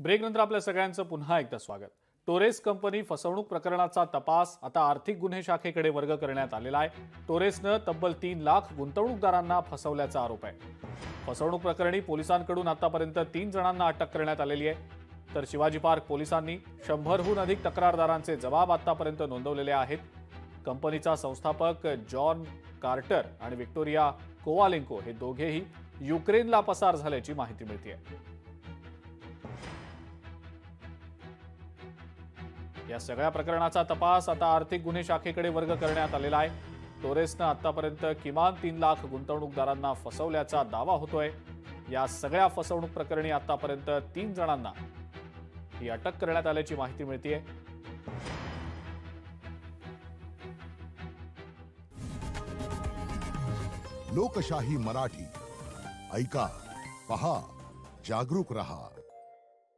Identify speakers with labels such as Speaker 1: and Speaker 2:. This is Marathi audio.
Speaker 1: ब्रेकनंतर आपल्या सगळ्यांचं पुन्हा एकदा स्वागत। टोरेस कंपनी फसवणूक प्रकरणाचा तपास आता आर्थिक गुन्हे शाखेकडे वर्ग करण्यात आलेला आहे। टोरेसनं तब्बल 3 लाख गुंतवणूकदारांना फसवल्याचा आरोप आहे। फसवणूक प्रकरणी पोलिसांकडून आतापर्यंत 3 जणांना अटक करण्यात आलेली आहे। तर शिवाजी पार्क पोलिसांनी 100हून अधिक तक्रारदारांचे जबाब आतापर्यंत नोंदवलेले आहेत। कंपनीचा संस्थापक जॉन कार्टर आणि विक्टोरिया कोवालेंको हे दोघेही युक्रेनला पसार झाल्याची माहिती मिळते। या सगळ्या प्रकरणाचा तपास आता आर्थिक गुन्हे शाखेकडे वर्ग करण्यात आलेला आहे। टोरेसनं आतापर्यंत किमान 3 लाख गुंतवणूकदारांना फसवल्याचा दावा होतोय। या सगळ्या फसवणूक प्रकरणी आतापर्यंत 3 जणांना ही अटक करण्यात आल्याची माहिती मिळते।
Speaker 2: लोकशाही मराठी ऐका, पहा, जागरूक रहा।